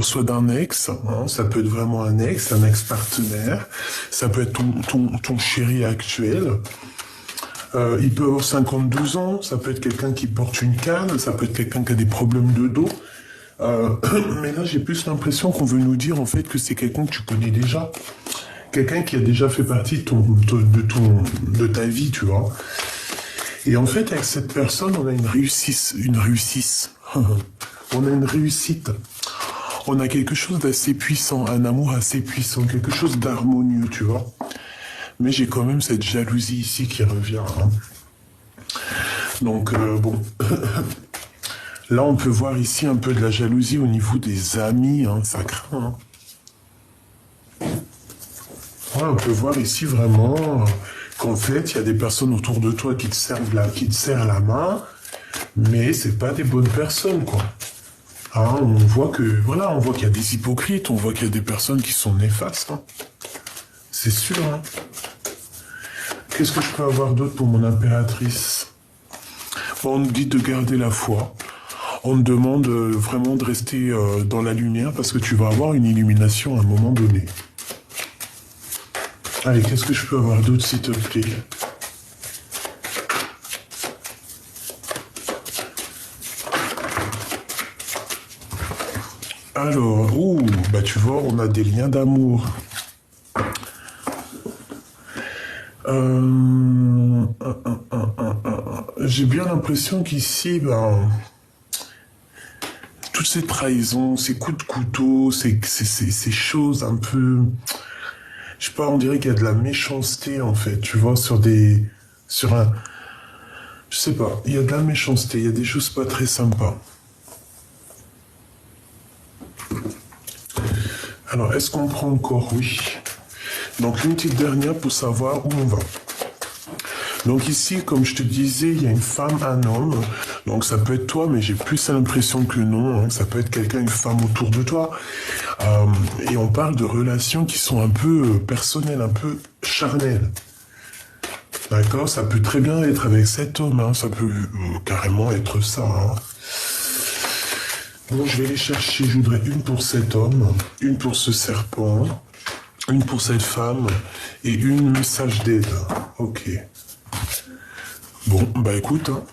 soit d'un ex, hein, ça peut être vraiment un ex-partenaire, ça peut être ton chéri actuel. Il peut avoir 52 ans, ça peut être quelqu'un qui porte une canne, ça peut être quelqu'un qui a des problèmes de dos. Euh, mais là, j'ai plus l'impression qu'on veut nous dire en fait que c'est quelqu'un que tu connais déjà. Quelqu'un qui a déjà fait partie de ta vie, tu vois. Et en fait, avec cette personne, on a une réussite. On a une réussite. On a quelque chose d'assez puissant, un amour assez puissant, quelque chose d'harmonieux, tu vois. Mais j'ai quand même cette jalousie ici qui revient, hein. Donc, bon. Là, on peut voir ici un peu de la jalousie au niveau des amis, hein, ça craint, hein. Ouais, on peut voir ici vraiment qu'en fait, il y a des personnes autour de toi qui te serrent la main, mais c'est pas des bonnes personnes, quoi. Hein, on voit que, voilà, on voit qu'il y a des hypocrites, on voit qu'il y a des personnes qui sont néfastes, hein. C'est sûr, hein. Qu'est-ce que je peux avoir d'autre pour mon impératrice? Bon, on nous dit de garder la foi. On te demande vraiment de rester dans la lumière parce que tu vas avoir une illumination à un moment donné. Allez, qu'est-ce que je peux avoir d'autre, s'il te plaît? Alors, ouh, bah tu vois, on a des liens d'amour. J'ai bien l'impression qu'ici, ben, toutes ces trahisons, ces coups de couteau, ces choses un peu... Je sais pas, on dirait qu'il y a de la méchanceté, en fait, tu vois, sur un... Je sais pas, il y a de la méchanceté, il y a des choses pas très sympas. Alors, est-ce qu'on prend encore? Oui. Donc, une petite dernière pour savoir où on va. Donc ici, comme je te disais, il y a une femme, un homme. Donc ça peut être toi, mais j'ai plus l'impression que non, hein. Ça peut être quelqu'un, une femme autour de toi. Et on parle de relations qui sont un peu personnelles, un peu charnelles. D'accord? Ça peut très bien être avec cet homme, hein. Ça peut carrément être ça, hein. Bon, je vais les chercher. Je voudrais une pour cet homme, une pour ce serpent, une pour cette femme et une message d'aide. Ok. Bon, bah écoute, hein.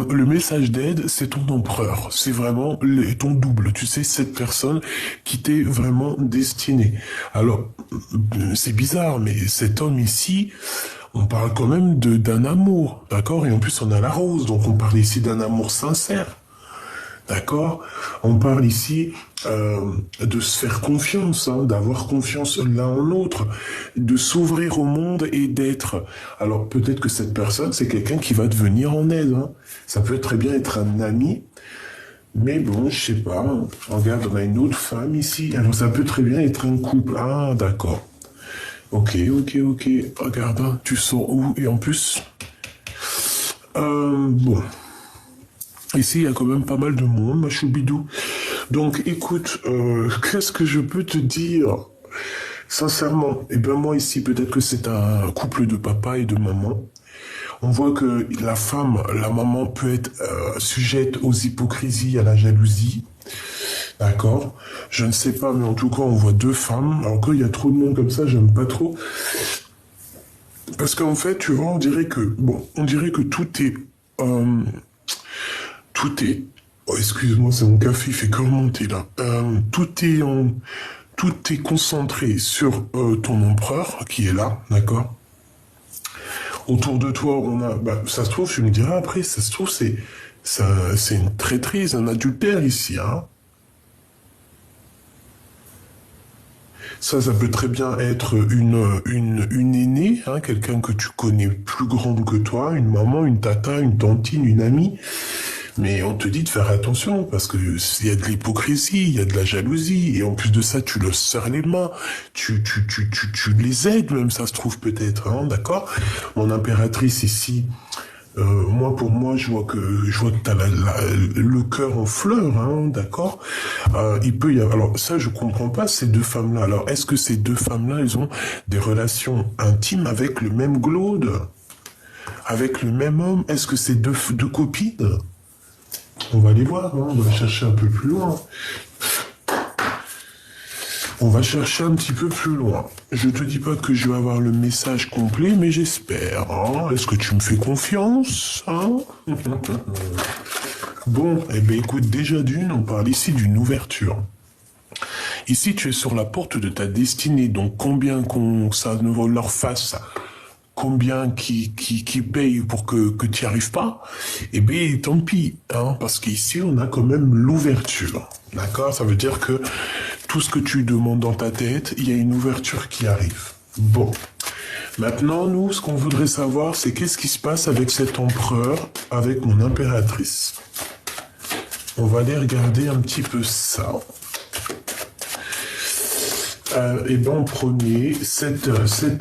Le message d'aide, c'est ton empereur. C'est vraiment ton double. Tu sais, cette personne qui t'est vraiment destinée. Alors, c'est bizarre, mais cet homme ici, on parle quand même d'un amour, d'accord? Et en plus, on a la rose, donc on parle ici d'un amour sincère. D'accord? On parle ici de se faire confiance, hein, d'avoir confiance l'un en l'autre, de s'ouvrir au monde et d'être. Alors peut-être que cette personne, c'est quelqu'un qui va te venir en aide, hein. Ça peut très bien être un ami, mais bon, je sais pas. Regarde, on a une autre femme ici. Alors ça peut très bien être un couple. Ah, d'accord. Ok, ok, ok. Regarde, hein, tu sors où? Et en plus... bon... Ici, il y a quand même pas mal de monde, ma choubidou. Donc, écoute, qu'est-ce que je peux te dire? Sincèrement, eh ben moi ici, peut-être que c'est un couple de papa et de maman. On voit que la femme, la maman peut être sujette aux hypocrisies, à la jalousie. D'accord? Je ne sais pas, mais en tout cas, on voit deux femmes. Alors, quand il y a trop de monde comme ça, j'aime pas trop. Parce qu'en fait, tu vois, on dirait que, bon, on dirait que euh, tout est... Oh, excuse-moi, c'est mon café, il fait que remonter là. Tout est concentré sur ton empereur qui est là, d'accord? Autour de toi, on a... Bah, ça se trouve, je me dirai après, ça se trouve, c'est une traîtrise, un adultère ici, hein? Ça peut très bien être une aînée, hein, quelqu'un que tu connais plus grande que toi, une maman, une tata, une tantine, une amie. Mais on te dit de faire attention, parce que il y a de l'hypocrisie, il y a de la jalousie, et en plus de ça, tu leur serres les mains, tu les aides même, ça se trouve peut-être, hein, d'accord? Mon impératrice ici, moi pour moi, je vois que t'as le cœur en fleurs, hein, d'accord? Il peut y avoir, alors ça je comprends pas ces deux femmes-là. Alors est-ce que ces deux femmes-là, elles ont des relations intimes avec le même glaude, avec le même homme? Est-ce que c'est deux copines? On va aller voir, hein, on va chercher un peu plus loin. On va chercher un petit peu plus loin. Je te dis pas que je vais avoir le message complet, mais j'espère. Hein. Est-ce que tu me fais confiance, hein? Bon, eh bien écoute, déjà d'une, on parle ici d'une ouverture. Ici, tu es sur la porte de ta destinée, donc combien qu'on ça ne leur fasse, combien qui paye pour que tu n'y arrives pas, eh bien tant pis, hein, parce qu'ici, on a quand même l'ouverture. D'accord? Ça veut dire que tout ce que tu demandes dans ta tête, il y a une ouverture qui arrive. Bon. Maintenant, nous, ce qu'on voudrait savoir, c'est qu'est-ce qui se passe avec cet empereur, avec mon impératrice. On va aller regarder un petit peu ça. Et ben en premier, cet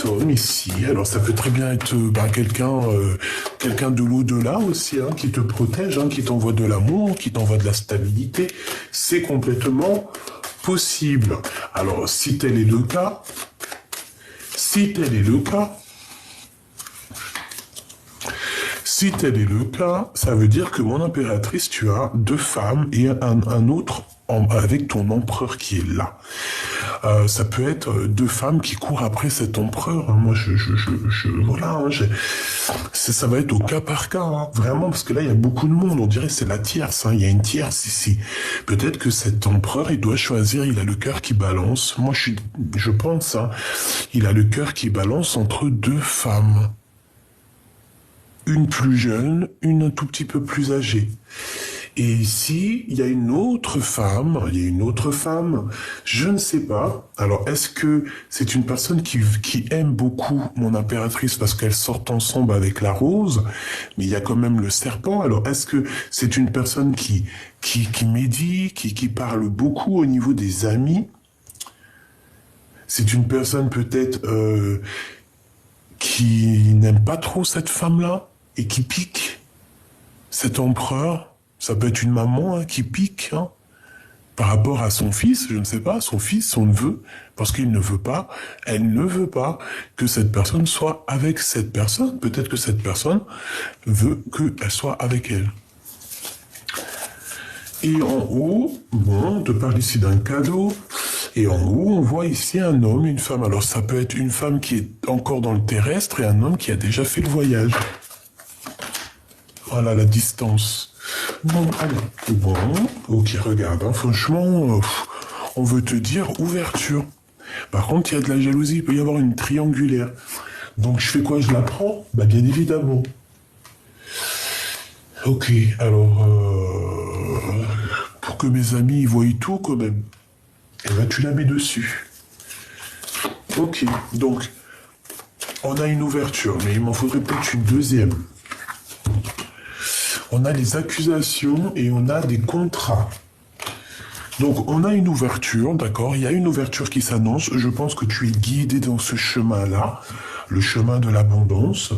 homme ici, alors ça peut très bien être quelqu'un de l'au-delà aussi, hein, qui te protège, hein, qui t'envoie de l'amour, qui t'envoie de la stabilité. C'est complètement possible. Alors, si tel est le cas, si tel est le cas, ça veut dire que mon impératrice, tu as deux femmes et un autre avec ton empereur qui est là. Ça peut être deux femmes qui courent après cet empereur. Hein. Moi, voilà, hein, ça va être au cas par cas, hein, vraiment, parce que là, il y a beaucoup de monde. On dirait que c'est la tierce. Hein. Il y a une tierce ici. Peut-être que cet empereur, il doit choisir. Il a le cœur qui balance. Moi, je pense, hein, il a le cœur qui balance entre deux femmes. Une plus jeune, une un tout petit peu plus âgée. Et ici, il y a une autre femme, je ne sais pas. Alors, est-ce que c'est une personne qui aime beaucoup mon impératrice parce qu'elles sortent ensemble avec la rose, mais il y a quand même le serpent. Alors, est-ce que c'est une personne qui médit, qui parle beaucoup au niveau des amis? C'est une personne peut-être qui n'aime pas trop cette femme-là et qui pique cet empereur. Ça peut être une maman, hein, qui pique, hein, par rapport à son fils, je ne sais pas, son fils, son neveu, parce qu'il ne veut pas, elle ne veut pas que cette personne soit avec cette personne. Peut-être que cette personne veut qu'elle soit avec elle. Et en haut, bon, on te parle ici d'un cadeau. Et en haut, on voit ici un homme, une femme. Alors ça peut être une femme qui est encore dans le terrestre et un homme qui a déjà fait le voyage. Voilà la distance. Bon, allez. Bon, ok, regarde, hein, franchement, on veut te dire ouverture. Par contre, il y a de la jalousie, il peut y avoir une triangulaire. Donc, je fais quoi? Je la prends? Bah, bien évidemment. Ok, alors, pour que mes amis y voient tout, quand même, eh ben, tu la mets dessus. Ok, donc, on a une ouverture, mais il m'en faudrait peut-être une deuxième. On a les accusations et on a des contrats. Donc, on a une ouverture, d'accord? Il y a une ouverture qui s'annonce. Je pense que tu es guidé dans ce chemin-là, le chemin de l'abondance.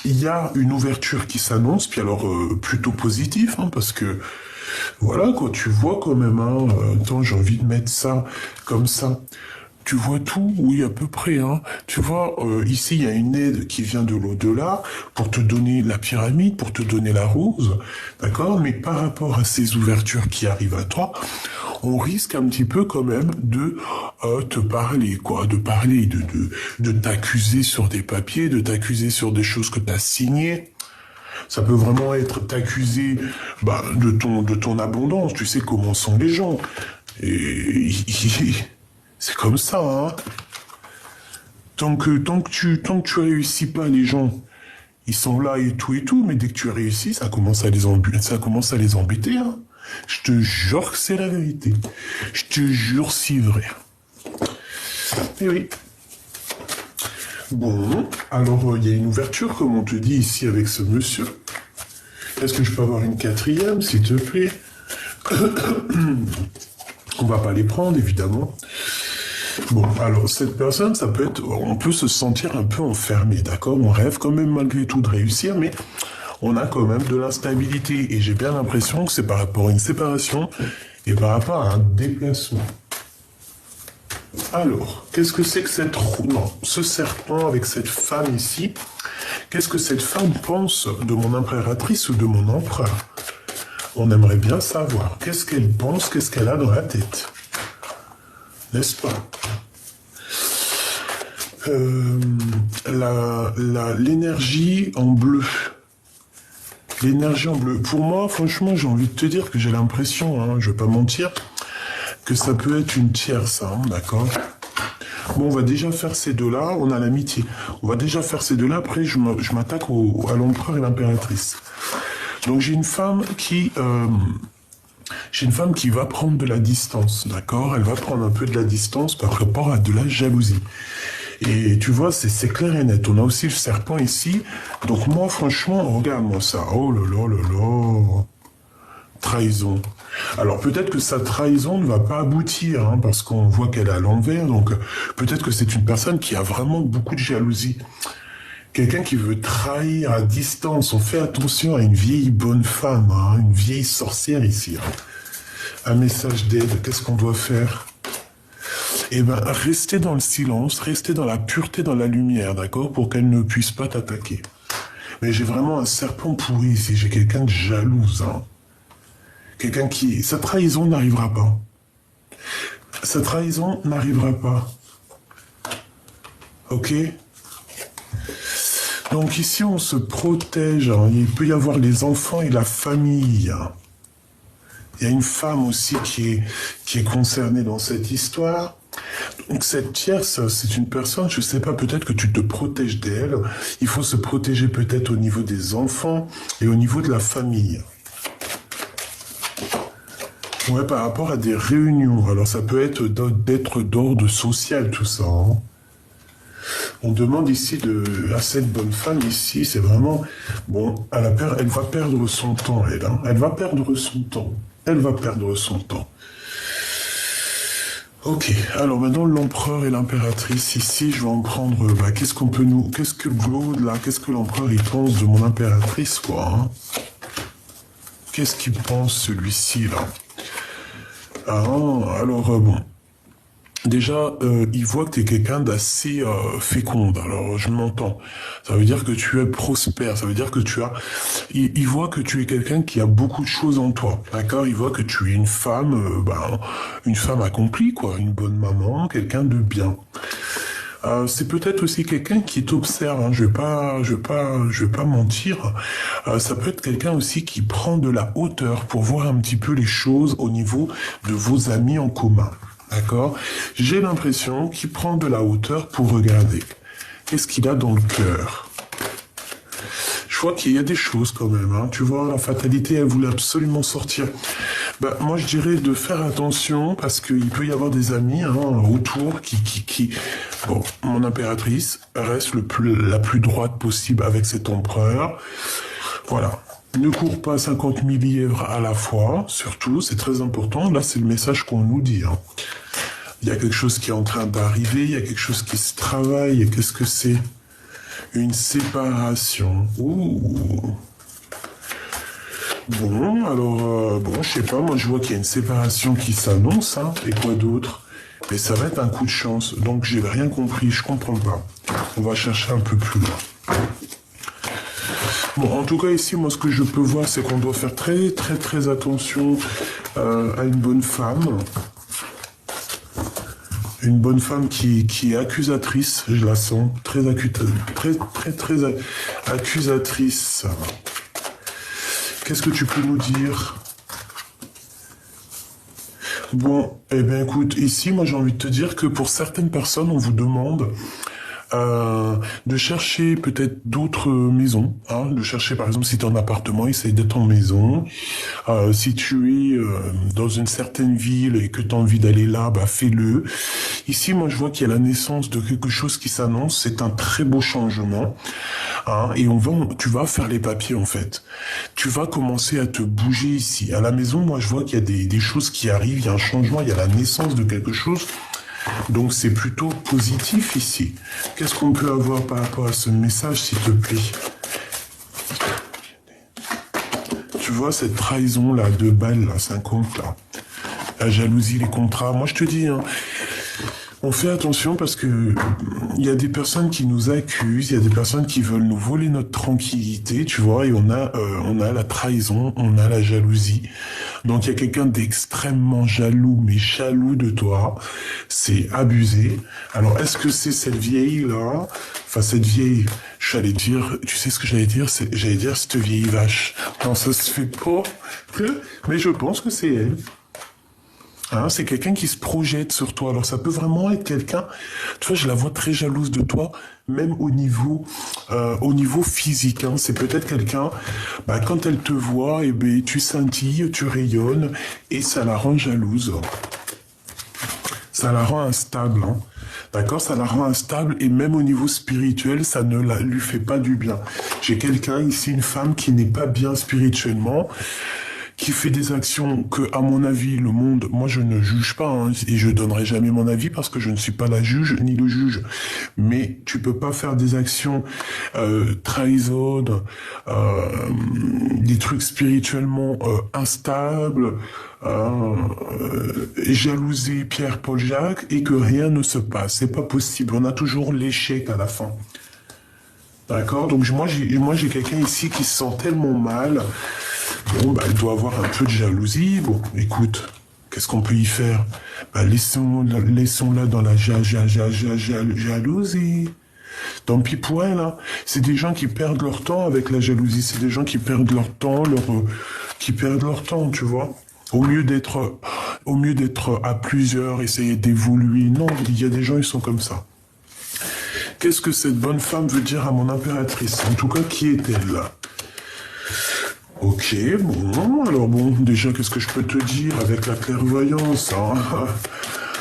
Il y a une ouverture qui s'annonce, puis alors plutôt positif, hein, parce que voilà, quand tu vois quand même, hein, attends, j'ai envie de mettre ça comme ça. Tu vois tout, oui, à peu près. Hein. Tu vois, ici, il y a une aide qui vient de l'au-delà pour te donner la pyramide, pour te donner la rose, d'accord? Mais par rapport à ces ouvertures qui arrivent à toi, on risque un petit peu quand même de te parler, quoi, de parler, de t'accuser sur des papiers, de t'accuser sur des choses que tu as signées. Ça peut vraiment être t'accuser de ton abondance. Tu sais comment sont les gens. Et c'est comme ça, hein. Tant que tu réussis pas, les gens, ils sont là et tout, mais dès que tu réussis, ça commence à les embêter, hein. Je te jure que c'est la vérité. Je te jure, c'est vrai. Eh oui. Bon, alors il y a une ouverture, comme on te dit ici avec ce monsieur. Est-ce que je peux avoir une quatrième, s'il te plaît? On va pas les prendre, évidemment. Bon, alors, cette personne, ça peut être... On peut se sentir un peu enfermé, d'accord? On rêve quand même malgré tout de réussir, mais on a quand même de l'instabilité. Et j'ai bien l'impression que c'est par rapport à une séparation et par rapport à un déplacement. Alors, qu'est-ce que c'est que ce serpent avec cette femme ici? Qu'est-ce que cette femme pense de mon impératrice ou de mon empereur? On aimerait bien savoir qu'est-ce qu'elle pense, qu'est-ce qu'elle a dans la tête. N'est-ce pas? L'énergie en bleu. L'énergie en bleu. Pour moi, franchement, j'ai envie de te dire que j'ai l'impression, hein, je vais pas mentir, que ça peut être une tierce, hein, d'accord? Bon, on va déjà faire ces deux-là, on a l'amitié. On va déjà faire ces deux-là, après je m'attaque à l'empereur et l'impératrice. Donc j'ai une femme qui va prendre de la distance, d'accord? Elle va prendre un peu de la distance par rapport à de la jalousie. Et tu vois, c'est clair et net. On a aussi le serpent ici. Donc moi, franchement, regarde-moi ça. Oh là là là là. Trahison. Alors peut-être que sa trahison ne va pas aboutir, hein, parce qu'on voit qu'elle est à l'envers. Donc peut-être que c'est une personne qui a vraiment beaucoup de jalousie. Quelqu'un qui veut trahir à distance. On fait attention à une vieille bonne femme, hein, une vieille sorcière ici. Hein. Un message d'aide. Qu'est-ce qu'on doit faire? Eh ben, restez dans le silence, restez dans la pureté, dans la lumière, d'accord, pour qu'elle ne puisse pas t'attaquer. Mais j'ai vraiment un serpent pourri ici, j'ai quelqu'un de jalouse, hein. Quelqu'un qui... Sa trahison n'arrivera pas. Sa trahison n'arrivera pas. Ok? Donc ici, on se protège, hein. Il peut y avoir les enfants et la famille, hein. Il y a une femme aussi qui est concernée dans cette histoire. Donc cette tierce, c'est une personne, je sais pas, peut-être que tu te protèges d'elle. Il faut se protéger peut-être au niveau des enfants et au niveau de la famille. Ouais, par rapport à des réunions. Alors ça peut être d'être d'ordre social, tout ça. Hein. On demande ici à cette bonne femme ici, c'est vraiment... Bon, elle va perdre son temps, elle. Hein. Elle va perdre son temps. Elle va perdre son temps. Ok, alors maintenant l'empereur et l'impératrice, ici je vais en prendre, qu'est-ce que Claude là, qu'est-ce que l'empereur il pense de mon impératrice quoi, hein? Qu'est-ce qu'il pense celui-ci là? Ah, alors bon, déjà il voit que tu es quelqu'un d'assez féconde, alors je m'entends, ça veut dire que tu es prospère, ça veut dire que il voit que tu es quelqu'un qui a beaucoup de choses en toi, d'accord? Il voit que tu es une femme, une femme accomplie, quoi, une bonne maman, quelqu'un de bien. C'est peut-être aussi quelqu'un qui t'observe, hein, je vais pas mentir. Ça peut être quelqu'un aussi qui prend de la hauteur pour voir un petit peu les choses au niveau de vos amis en commun, d'accord? J'ai l'impression qu'il prend de la hauteur pour regarder. Qu'est-ce qu'il a dans le cœur? Je vois qu'il y a des choses quand même, hein. Tu vois, la fatalité, elle voulait absolument sortir. Moi, je dirais de faire attention parce qu'il peut y avoir des amis hein, autour qui... Bon, mon impératrice reste la plus droite possible avec cet empereur. Voilà. Ne cours pas 50 000 lièvres à la fois, surtout, c'est très important. Là, c'est le message qu'on nous dit. Hein. Il y a quelque chose qui est en train d'arriver, il y a quelque chose qui se travaille. Et qu'est-ce que c'est? Une séparation. Ouh. Bon, alors, je sais pas, moi je vois qu'il y a une séparation qui s'annonce, hein, et quoi d'autre? Mais ça va être un coup de chance, donc j'ai rien compris, je comprends pas. On va chercher un peu plus loin. Bon, en tout cas ici, moi ce que je peux voir, c'est qu'on doit faire très très très attention à une bonne femme. Une bonne femme qui est accusatrice, je la sens, très accusatrice. Qu'est-ce que tu peux nous dire? Bon, eh bien écoute, ici, moi j'ai envie de te dire que pour certaines personnes, on vous demande de chercher peut-être d'autres maisons, hein, de chercher par exemple si tu es en appartement, essaye d'être en maison. Si tu es dans une certaine ville et que tu as envie d'aller là, fais-le. Ici, moi je vois qu'il y a la naissance de quelque chose qui s'annonce, c'est un très beau changement. Hein, et tu vas faire les papiers en fait. Tu vas commencer à te bouger ici. À la maison, moi je vois qu'il y a des choses qui arrivent, il y a un changement, il y a la naissance de quelque chose. Donc c'est plutôt positif ici. Qu'est-ce qu'on peut avoir par rapport à ce message, s'il te plaît? Tu vois cette trahison là, 2 balles, là, 50 là. La jalousie, les contrats. Moi je te dis, hein, On fait attention parce que il y a des personnes qui nous accusent, il y a des personnes qui veulent nous voler notre tranquillité, tu vois, et on a la trahison, on a la jalousie. Donc il y a quelqu'un d'extrêmement jaloux, mais jaloux de toi. C'est abusé. Alors est-ce que c'est cette vieille-là? Enfin cette vieille, j'allais dire, tu sais ce que j'allais dire? J'allais dire cette vieille vache. Non, ça se fait pas. Mais je pense que c'est elle. Hein, c'est quelqu'un qui se projette sur toi. Alors ça peut vraiment être quelqu'un, tu vois, je la vois très jalouse de toi, même au niveau physique. Hein. C'est peut-être quelqu'un, bah, quand elle te voit, eh ben, tu scintilles, tu rayonnes, et ça la rend jalouse. Ça la rend instable. Hein. D'accord, ça la rend instable et même au niveau spirituel, ça ne lui fait pas du bien. J'ai quelqu'un ici, une femme qui n'est pas bien spirituellement, qui fait des actions que, à mon avis, le monde, moi je ne juge pas, hein, et je donnerai jamais mon avis parce que je ne suis pas la juge ni le juge. Mais tu peux pas faire des actions trahison, des trucs spirituellement instables, jalouser Pierre, Paul, Jacques et que rien ne se passe. C'est pas possible. On a toujours l'échec à la fin. D'accord? Donc moi j'ai quelqu'un ici qui se sent tellement mal. Bon, bah, elle doit avoir un peu de jalousie. Bon, écoute, qu'est-ce qu'on peut y faire? Bah, laissons-la dans la jalousie. Tant pis pour elle, hein. C'est des gens qui perdent leur temps avec la jalousie. C'est des gens qui perdent leur temps, qui perdent leur temps, tu vois. Au mieux d'être à plusieurs, essayer d'évoluer. Non, il y a des gens, ils sont comme ça. Qu'est-ce que cette bonne femme veut dire à mon impératrice? En tout cas, qui est-elle là? Ok, bon, alors bon, déjà, qu'est-ce que je peux te dire avec la clairvoyance, hein?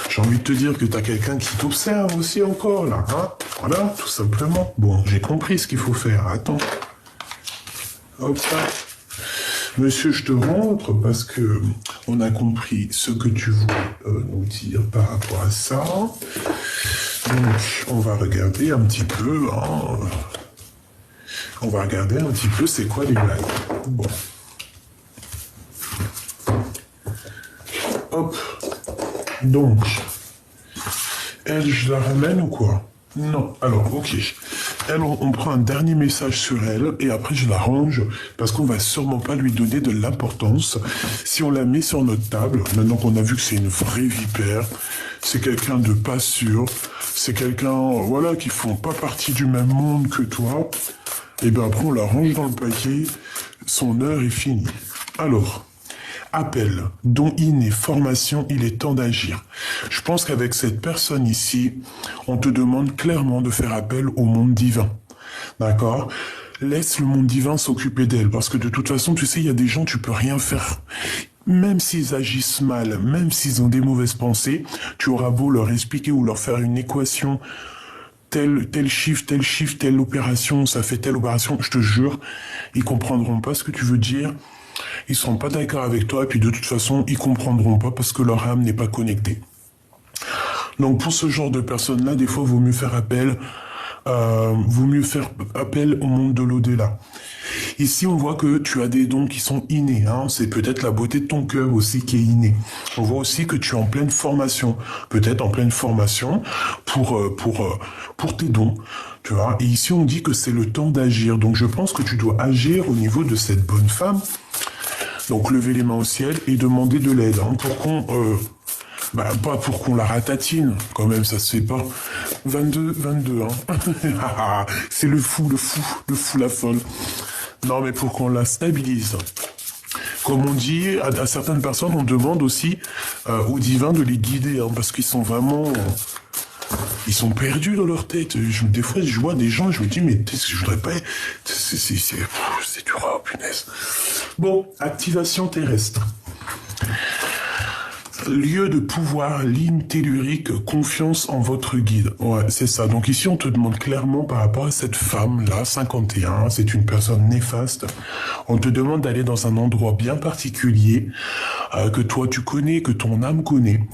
J'ai envie de te dire que t'as quelqu'un qui t'observe aussi encore, là, hein? Voilà, tout simplement. Bon, j'ai compris ce qu'il faut faire, attends. Hop là. Monsieur, je te rentre parce que on a compris ce que tu voulais nous dire par rapport à ça. Donc, on va regarder un petit peu, hein. On va regarder un petit peu c'est quoi les blagues. Bon. Hop. Donc, elle, je la ramène ou quoi? Non. Alors, ok. Elle, on prend un dernier message sur elle et après je la range parce qu'on va sûrement pas lui donner de l'importance. Si on la met sur notre table, maintenant qu'on a vu que c'est une vraie vipère, c'est quelqu'un de pas sûr, c'est quelqu'un, voilà, qui font pas partie du même monde que toi, et bien après on la range dans le paquet, son heure est finie. Alors, appel, don inné, formation, il est temps d'agir. Je pense qu'avec cette personne ici, on te demande clairement de faire appel au monde divin. D'accord? Laisse le monde divin s'occuper d'elle, parce que de toute façon, tu sais, il y a des gens, tu peux rien faire. Même s'ils agissent mal, même s'ils ont des mauvaises pensées, tu auras beau leur expliquer ou leur faire une équation, tel chiffre, telle opération, ça fait telle opération, je te jure, ils comprendront pas ce que tu veux dire. Ils seront pas d'accord avec toi et puis de toute façon, ils comprendront pas parce que leur âme n'est pas connectée. Donc pour ce genre de personnes-là, des fois, vaut mieux faire appel au monde de l'au-delà. Ici, on voit que tu as des dons qui sont innés. Hein. C'est peut-être la beauté de ton cœur aussi qui est innée. On voit aussi que tu es en pleine formation. Peut-être en pleine formation pour tes dons. Tu vois. Et ici, on dit que c'est le temps d'agir. Donc, je pense que tu dois agir au niveau de cette bonne femme. Donc, lever les mains au ciel et demander de l'aide. Hein, pour qu'on... pas pour qu'on la ratatine, quand même, ça se fait pas. 22, hein. C'est le fou, la folle. Non, mais pour qu'on la stabilise. Comme on dit, à certaines personnes, on demande aussi au divin de les guider, hein, parce qu'ils sont vraiment... ils sont perdus dans leur tête. Des fois, je vois des gens, je me dis, mais je voudrais pas... C'est dur, oh, punaise. Bon, activation terrestre. Lieu de pouvoir, ligne tellurique, confiance en votre guide. Ouais, c'est ça. Donc ici, on te demande clairement par rapport à cette femme-là, 51, c'est une personne néfaste. On te demande d'aller dans un endroit bien particulier, que toi tu connais, que ton âme connaît,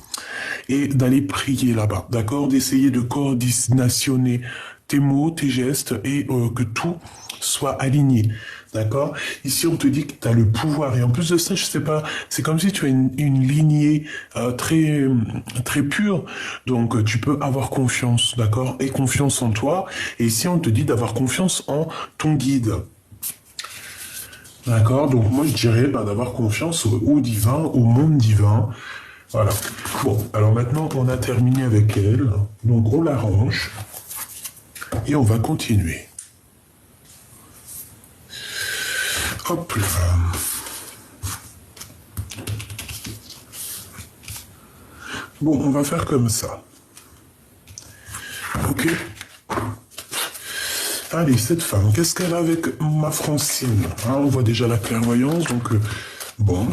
et d'aller prier là-bas, d'accord? D'essayer de coordonner tes mots, tes gestes, et que tout soit aligné. D'accord? Ici, on te dit que tu as le pouvoir. Et en plus de ça, je sais pas, c'est comme si tu as une lignée très, très pure. Donc, tu peux avoir confiance, d'accord? Et confiance en toi. Et ici, on te dit d'avoir confiance en ton guide. D'accord? Donc, moi, je dirais d'avoir confiance au divin, au monde divin. Voilà. Bon, alors maintenant, on a terminé avec elle. Donc, on l'arrange. Et on va continuer. Hop là. Bon, on va faire comme ça. Ok. Allez, cette femme, qu'est-ce qu'elle a avec ma Francine? Hein, on voit déjà la clairvoyance, donc bon.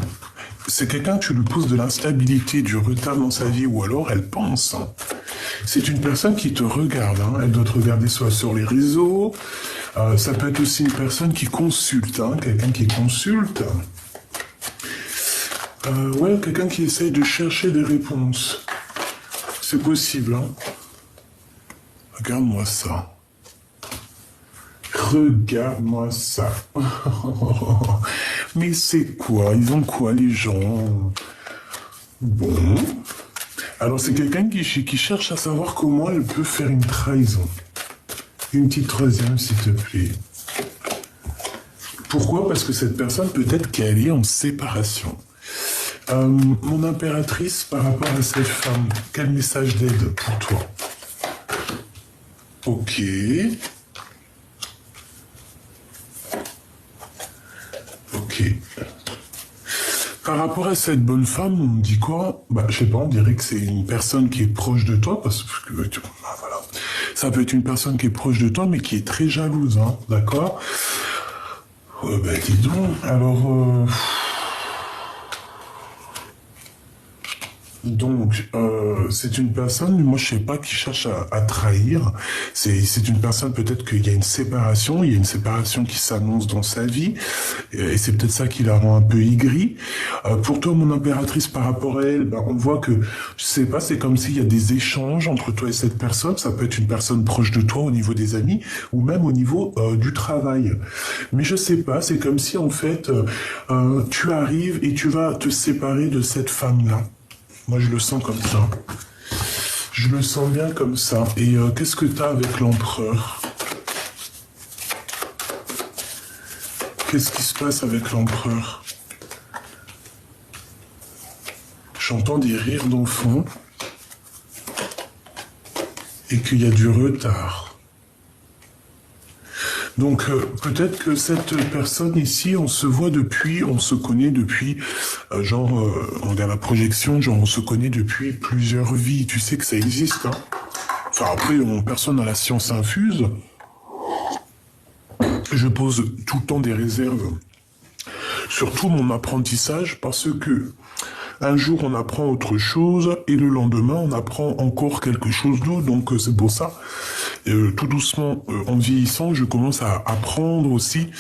C'est quelqu'un, tu lui poses de l'instabilité, du retard dans sa vie, ou alors elle pense. Hein. C'est une personne qui te regarde. Hein. Elle doit te regarder soit sur les réseaux. Ça peut être aussi une personne qui consulte. Hein. Quelqu'un qui consulte. Ouais, quelqu'un qui essaye de chercher des réponses. C'est possible. Hein. Regarde-moi ça. Regarde-moi ça. Mais c'est quoi? Ils ont quoi, les gens? Bon. Alors, c'est quelqu'un qui cherche à savoir comment elle peut faire une trahison. Une petite troisième, s'il te plaît. Pourquoi? Parce que cette personne, peut-être qu'elle est en séparation. Mon impératrice, par rapport à cette femme, quel message d'aide pour toi? Ok. Ok. Par rapport à cette bonne femme, on me dit quoi? Je sais pas, on dirait que c'est une personne qui est proche de toi, parce que, voilà. Ça peut être une personne qui est proche de toi, mais qui est très jalouse, hein, d'accord? Dis donc, alors... Donc, c'est une personne, moi je sais pas, qui cherche à trahir. C'est une personne, peut-être qu'il y a une séparation qui s'annonce dans sa vie, et c'est peut-être ça qui la rend un peu aigrie. Pour toi, mon impératrice, par rapport à elle, on voit que, je sais pas, c'est comme s'il y a des échanges entre toi et cette personne. Ça peut être une personne proche de toi au niveau des amis, ou même au niveau du travail. Mais je sais pas, c'est comme si en fait, tu arrives et tu vas te séparer de cette femme-là. Moi, je le sens comme ça. Je le sens bien comme ça. Et qu'est-ce que t'as avec l'empereur? Qu'est-ce qui se passe avec l'empereur? J'entends des rires d'enfants. Et qu'il y a du retard. Donc, peut-être que cette personne ici, on se voit depuis, on se connaît depuis, on regarde la projection, on se connaît depuis plusieurs vies. Tu sais que ça existe, hein. Enfin, après, personne n'a la science infuse. Je pose tout le temps des réserves sur tout mon apprentissage parce que un jour, on apprend autre chose et le lendemain, on apprend encore quelque chose d'autre. Donc, c'est pour ça, tout doucement, en vieillissant, je commence à apprendre aussi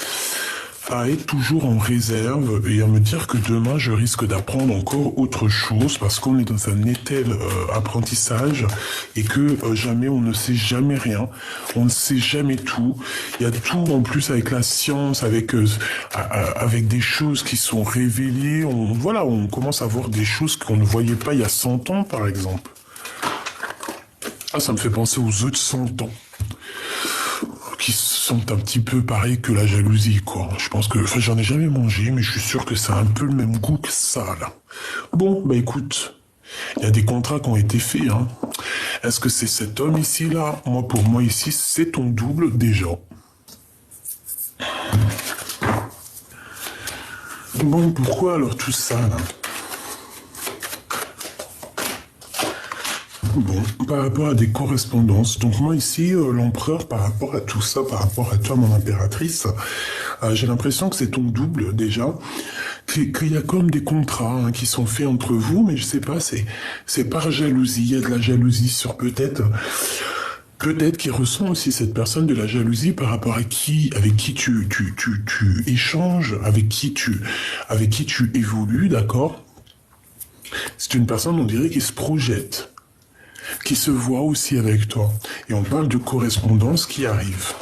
à être toujours en réserve et à me dire que demain, je risque d'apprendre encore autre chose parce qu'on est dans un étel apprentissage et que jamais, on ne sait jamais rien. On ne sait jamais tout. Il y a tout en plus avec la science, avec des choses qui sont révélées. On commence à voir des choses qu'on ne voyait pas il y a 100 ans, par exemple. Ah, ça me fait penser aux œufs de 100 ans. Qui sont un petit peu pareils que la jalousie, quoi. Je pense que, j'en ai jamais mangé, mais je suis sûr que ça a un peu le même goût que ça, là. Bon, écoute, il y a des contrats qui ont été faits, hein. Est-ce que c'est cet homme ici, là? Moi, pour moi, ici, c'est ton double, déjà. Bon, pourquoi alors tout ça, là? Bon, par rapport à des correspondances. Donc moi ici, l'empereur, par rapport à tout ça, par rapport à toi, mon impératrice, j'ai l'impression que c'est ton double déjà, qu'il y a comme des contrats qui sont faits entre vous, mais je sais pas, c'est par jalousie. Il y a de la jalousie sur peut-être qu'il ressent aussi cette personne de la jalousie par rapport à avec qui tu échanges, avec qui tu évolues, d'accord? C'est une personne, on dirait, qui se projette, qui se voit aussi avec toi. Et on parle de correspondance qui arrive.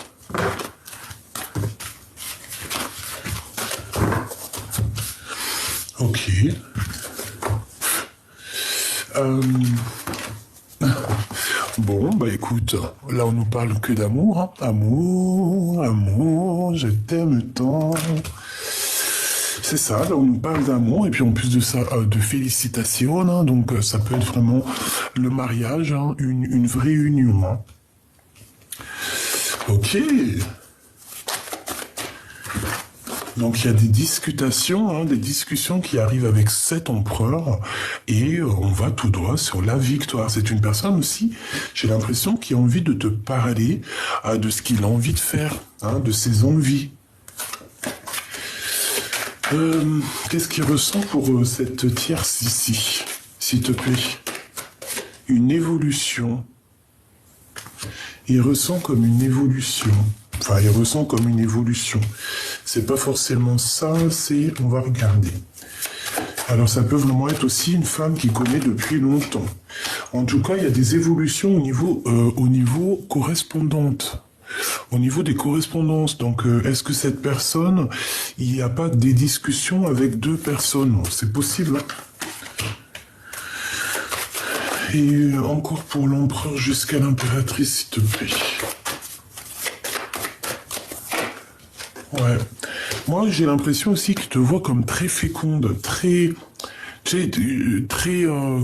Ok. Bon, bah écoute, là on nous parle que d'amour, hein. Amour, amour, je t'aime tant. C'est ça, là on nous parle d'amour, et puis en plus de ça, de félicitations, hein. Donc ça peut être vraiment le mariage, hein, une vraie union. Hein. Ok. Donc il y a des discutations, hein, des discussions qui arrivent avec cet empereur et on va tout droit sur la victoire. C'est une personne aussi, j'ai l'impression, qui a envie de te parler de ce qu'il a envie de faire, hein, de ses envies. Qu'est-ce qu'il ressent pour cette tierce ici, s'il te plaît? Une évolution. Il ressent comme une évolution. Enfin, il ressent comme une évolution. C'est pas forcément ça, c'est... On va regarder. Alors, ça peut vraiment être aussi une femme qui connaît depuis longtemps. En tout cas, il y a des évolutions au niveau correspondante. Au niveau des correspondances. Donc, est-ce que cette personne, il n'y a pas des discussions avec deux personnes? C'est possible, hein. Et encore pour l'empereur jusqu'à l'impératrice, s'il te plaît. Ouais. Moi, j'ai l'impression aussi qu'il te voit comme très féconde, très,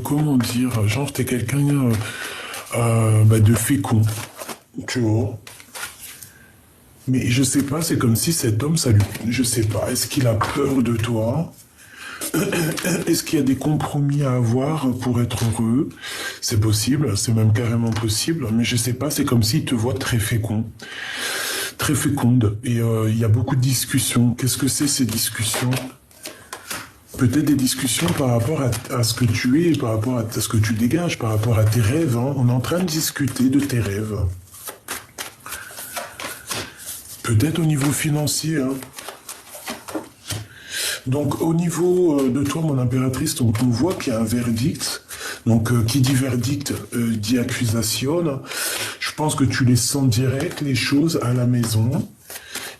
comment dire, genre t'es quelqu'un de fécond, tu vois. Mais je sais pas, c'est comme si cet homme, je sais pas, est-ce qu'il a peur de toi? Est-ce qu'il y a des compromis à avoir pour être heureux? C'est possible, c'est même carrément possible, mais je sais pas, c'est comme s'il te voit très fécond. Très féconde, et il y a beaucoup de discussions. Qu'est-ce que c'est ces discussions? Peut-être des discussions par rapport à ce que tu es, par rapport à ce que tu dégages, par rapport à tes rêves. Hein. On est en train de discuter de tes rêves. Peut-être au niveau financier. Hein. Donc au niveau de toi, mon impératrice, on voit qu'il y a un verdict. Donc qui dit verdict dit accusation. Je pense que tu les sens direct, les choses, à la maison.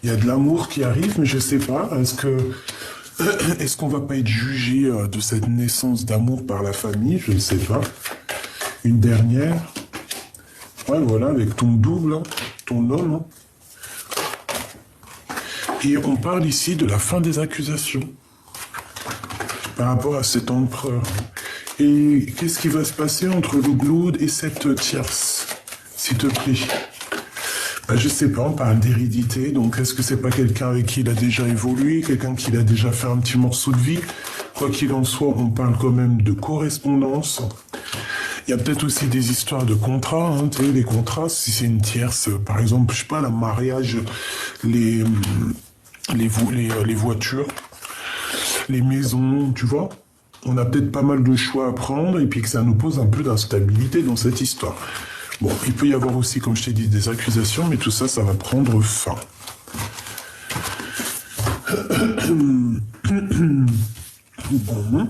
Il y a de l'amour qui arrive, mais je sais pas. Est-ce qu'on va pas être jugé de cette naissance d'amour par la famille? Je ne sais pas. Une dernière. Ouais, voilà, avec ton double, hein, ton homme. Hein. Et on parle ici de la fin des accusations par rapport à cet empereur. Et qu'est-ce qui va se passer entre le Glaude et cette tierce, s'il te plaît? Ben, je sais pas, on parle d'hérédité, donc est-ce que c'est pas quelqu'un avec qui il a déjà évolué, quelqu'un qui a déjà fait un petit morceau de vie? Quoi qu'il en soit, on parle quand même de correspondance. Il y a peut-être aussi des histoires de contrats, hein, tu sais, les contrats, si c'est une tierce, par exemple, je sais pas, le mariage, les voitures, les maisons, tu vois? On a peut-être pas mal de choix à prendre et puis que ça nous pose un peu d'instabilité dans cette histoire. Bon, il peut y avoir aussi, comme je t'ai dit, des accusations, mais tout ça, ça va prendre fin. Bon,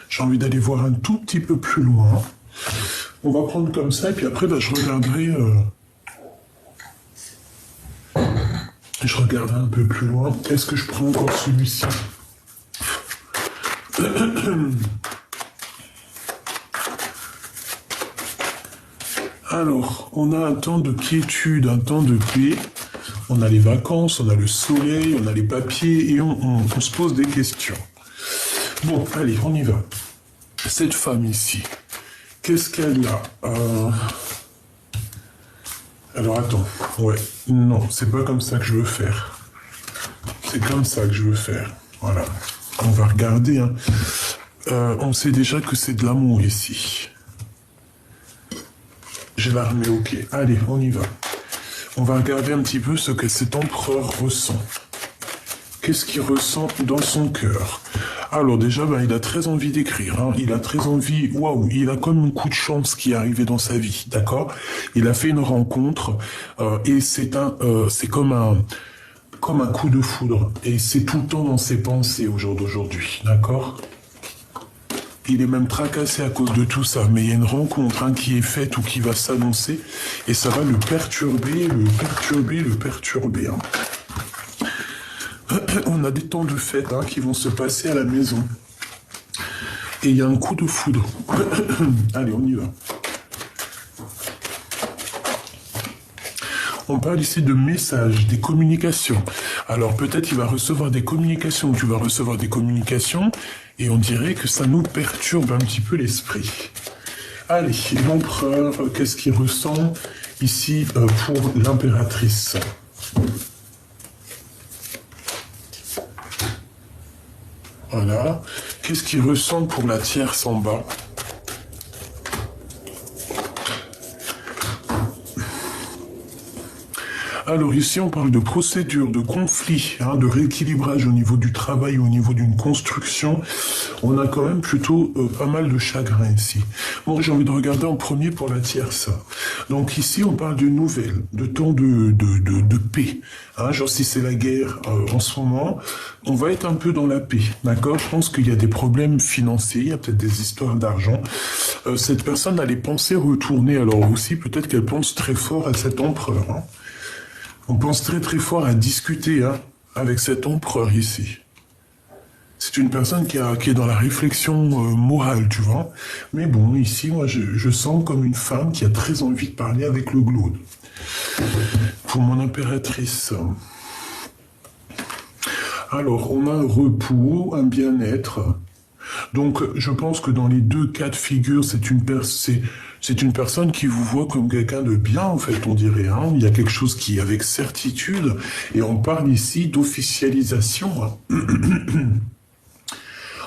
j'ai envie d'aller voir un tout petit peu plus loin. On va prendre comme ça et puis après, bah, je regarderai un peu plus loin. Est-ce que je prends encore celui-ci? Alors, on a un temps de quiétude, un temps de paix. On a les vacances, on a le soleil, on a les papiers et on se pose des questions. Bon, allez, on y va. Cette femme ici, qu'est-ce qu'elle a? Alors, attends. Ouais, non, c'est pas comme ça que je veux faire. C'est comme ça que je veux faire. Voilà. On va regarder. Hein. On sait déjà que c'est de l'amour ici. J'ai l'armée, ok. Allez, on y va. On va regarder un petit peu ce que cet empereur ressent. Qu'est-ce qu'il ressent dans son cœur? Alors déjà, ben, il a très envie d'écrire. Hein. Il a très envie... Waouh, il a comme un coup de chance qui est arrivé dans sa vie, d'accord? Il a fait une rencontre et c'est comme un coup de foudre. Et c'est tout le temps dans ses pensées au jour d'aujourd'hui, d'accord? Il est même tracassé à cause de tout ça, mais il y a une rencontre hein, qui est faite ou qui va s'annoncer, et ça va le perturber. Hein. on a des temps de fête hein, qui vont se passer à la maison. Et il y a un coup de foudre. Allez, on y va. On parle ici de messages, des communications. Alors peut-être il va recevoir des communications, tu vas recevoir des communications, et on dirait que ça nous perturbe un petit peu l'esprit. Allez, l'empereur, qu'est-ce qu'il ressent ici pour l'impératrice? Voilà. Qu'est-ce qu'il ressent pour la tierce en bas? Alors ici, on parle de procédure, de conflit, hein, de rééquilibrage au niveau du travail, au niveau d'une construction. On a quand même plutôt pas mal de chagrin ici. Bon, j'ai envie de regarder en premier pour la tierce. Donc ici, on parle de nouvelles, de temps de paix. Hein, genre si c'est la guerre en ce moment, on va être un peu dans la paix. D'accord? Je pense qu'il y a des problèmes financiers, il y a peut-être des histoires d'argent. Cette personne a les pensées retournées. Alors aussi, peut-être qu'elle pense très fort à cet empereur. Hein. On pense très très fort à discuter hein, avec cet empereur ici. C'est une personne qui est dans la réflexion morale, tu vois. Mais bon, ici, moi, je sens comme une femme qui a très envie de parler avec le glaude. Pour mon impératrice. Alors, on a un repos, un bien-être. Donc, je pense que dans les deux cas de figure, c'est une personne qui vous voit comme quelqu'un de bien, en fait, on dirait. Hein. Il y a quelque chose qui est avec certitude. Et on parle ici d'officialisation. Hein.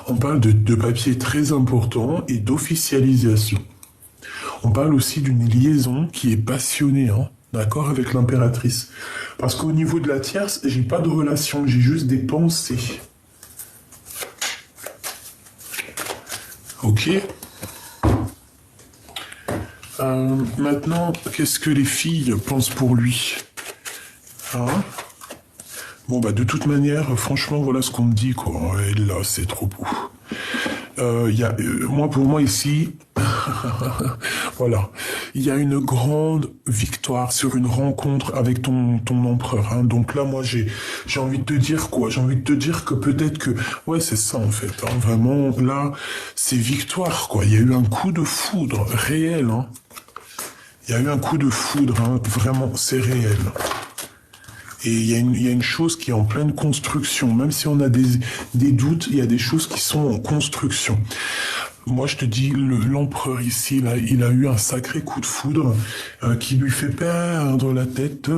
On parle de papier très important et d'officialisation. On parle aussi d'une liaison qui est passionnée, hein, d'accord, avec l'impératrice. Parce qu'au niveau de la tierce, j'ai pas de relation, j'ai juste des pensées. Ok. Maintenant, qu'est-ce que les filles pensent pour lui? Hein? Bon, bah, de toute manière, franchement, voilà ce qu'on me dit, quoi. Et là, c'est trop beau. Pour moi, ici, voilà, il y a une grande victoire sur une rencontre avec ton empereur. Hein. Donc là, moi, j'ai envie de te dire quoi? J'ai envie de te dire que peut-être que... Ouais, c'est ça, en fait. Hein. Vraiment, là, c'est victoire, quoi. Il y a eu un coup de foudre réel. Hein. Il y a eu un coup de foudre, hein. Vraiment, c'est réel. Et il y a une chose qui est en pleine construction. Même si on a des doutes, il y a des choses qui sont en construction. Moi, je te dis, l'empereur ici, là, il a eu un sacré coup de foudre qui lui fait perdre la tête.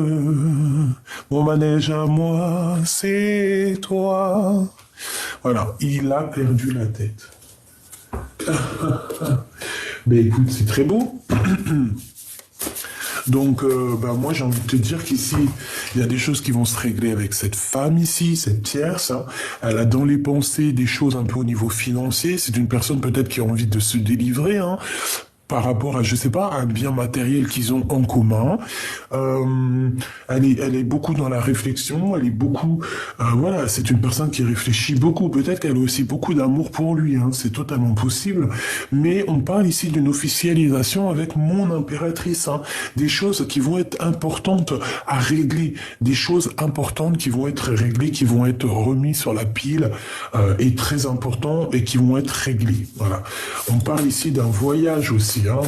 Mon manège à moi, c'est toi. Voilà, il a perdu la tête. Mais écoute, c'est très beau. Donc, moi, j'ai envie de te dire qu'ici, il y a des choses qui vont se régler avec cette femme ici, cette tierce. Hein. Elle a dans les pensées des choses un peu au niveau financier. C'est une personne peut-être qui a envie de se délivrer, hein, par rapport à, je sais pas, un bien matériel qu'ils ont en commun. Elle est beaucoup dans la réflexion, elle est beaucoup, voilà, c'est une personne qui réfléchit beaucoup. Peut-être qu'elle a aussi beaucoup d'amour pour lui, hein, c'est totalement possible. Mais on parle ici d'une officialisation avec mon impératrice, hein, des choses qui vont être importantes à régler, des choses importantes qui vont être réglées, qui vont être remises sur la pile, et très importants et qui vont être réglées. Voilà. On parle ici d'un voyage aussi. Hein,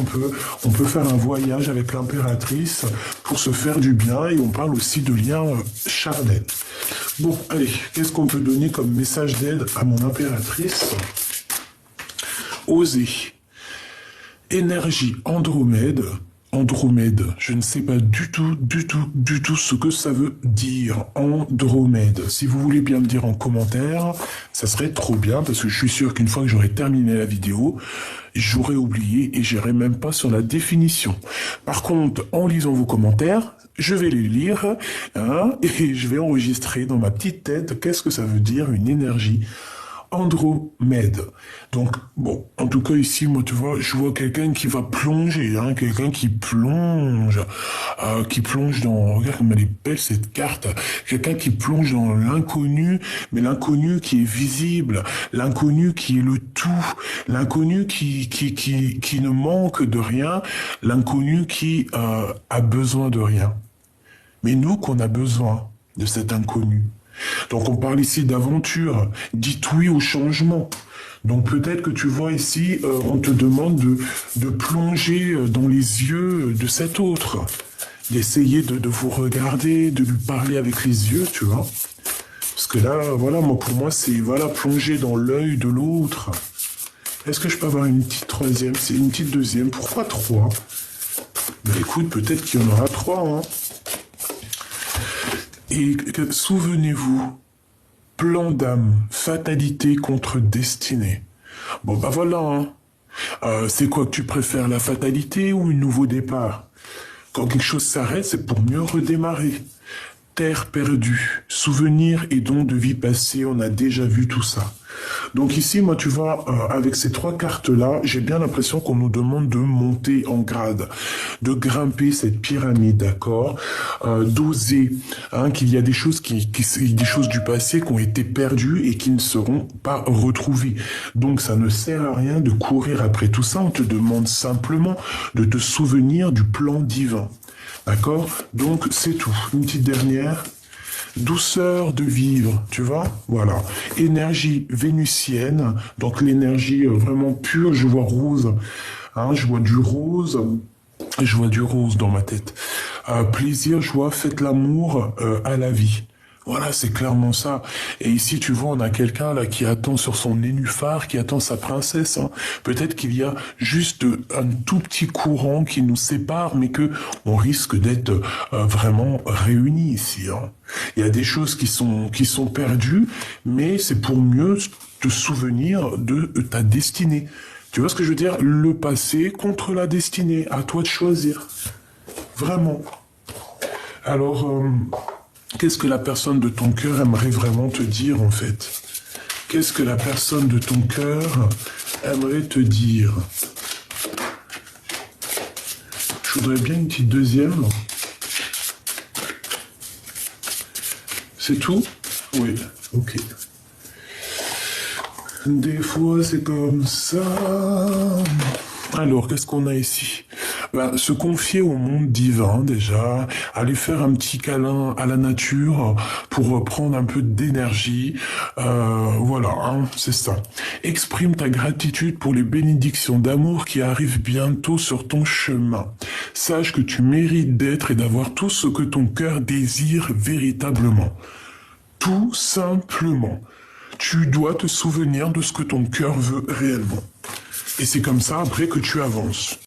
on peut faire un voyage avec l'impératrice pour se faire du bien et on parle aussi de liens charnels. Bon, allez, qu'est-ce qu'on peut donner comme message d'aide à mon impératrice? Oser. Énergie Andromède. Andromède, je ne sais pas du tout ce que ça veut dire, Andromède. Si vous voulez bien me dire en commentaire, ça serait trop bien, parce que je suis sûr qu'une fois que j'aurai terminé la vidéo, j'aurai oublié et j'irai même pas sur la définition. Par contre, en lisant vos commentaires, je vais les lire, hein, et je vais enregistrer dans ma petite tête qu'est-ce que ça veut dire une énergie Andromède. Donc, bon, en tout cas ici, moi, tu vois, je vois quelqu'un qui va plonger, hein, quelqu'un qui plonge dans, regarde comme elle est belle cette carte, quelqu'un qui plonge dans l'inconnu, mais l'inconnu qui est visible, l'inconnu qui est le tout, l'inconnu qui ne manque de rien, l'inconnu qui a besoin de rien. Mais nous qu'on a besoin de cet inconnu. Donc on parle ici d'aventure. Dites oui au changement. Donc peut-être que tu vois ici, on te demande de plonger dans les yeux de cet autre, d'essayer de vous regarder, de lui parler avec les yeux, tu vois. Parce que là, voilà, moi pour moi, c'est voilà plonger dans l'œil de l'autre. Est-ce que je peux avoir une petite troisième? C'est une petite deuxième. Pourquoi trois? Ben écoute, peut-être qu'il y en aura trois, hein. Et souvenez-vous, plan d'âme, fatalité contre destinée. Bon, bah voilà, hein. C'est quoi que tu préfères, la fatalité ou un nouveau départ? Quand quelque chose s'arrête, c'est pour mieux redémarrer. Terre perdue, souvenirs et dons de vie passée, on a déjà vu tout ça. Donc ici, moi, tu vois, avec ces trois cartes-là, j'ai bien l'impression qu'on nous demande de monter en grade, de grimper cette pyramide, d'accord, d'oser, hein, qu'il y a des choses des choses du passé qui ont été perdues et qui ne seront pas retrouvées. Donc ça ne sert à rien de courir après tout ça, on te demande simplement de te souvenir du plan divin. D'accord? Donc, c'est tout. Une petite dernière. Douceur de vivre, tu vois? Voilà. Énergie vénusienne. Donc, l'énergie vraiment pure. Je vois rose. Hein, je vois du rose. Je vois du rose dans ma tête. Plaisir, joie, faites l'amour à la vie. Voilà, c'est clairement ça. Et ici, tu vois, on a quelqu'un là qui attend sur son nénuphar, qui attend sa princesse. Hein. Peut-être qu'il y a juste un tout petit courant qui nous sépare, mais que on risque d'être vraiment réunis ici. Hein. Il y a des choses qui sont perdues, mais c'est pour mieux te souvenir de ta destinée. Tu vois ce que je veux dire? Le passé contre la destinée. À toi de choisir. Vraiment. Alors... qu'est-ce que la personne de ton cœur aimerait vraiment te dire, en fait? Qu'est-ce que la personne de ton cœur aimerait te dire? Je voudrais bien une petite deuxième. C'est tout? Oui, ok. Des fois, c'est comme ça. Alors, qu'est-ce qu'on a ici? Ben, se confier au monde divin, déjà, aller faire un petit câlin à la nature pour prendre un peu d'énergie. Voilà, hein, c'est ça. Exprime ta gratitude pour les bénédictions d'amour qui arrivent bientôt sur ton chemin. Sache que tu mérites d'être et d'avoir tout ce que ton cœur désire véritablement. Tout simplement. Tu dois te souvenir de ce que ton cœur veut réellement. Et c'est comme ça après que tu avances.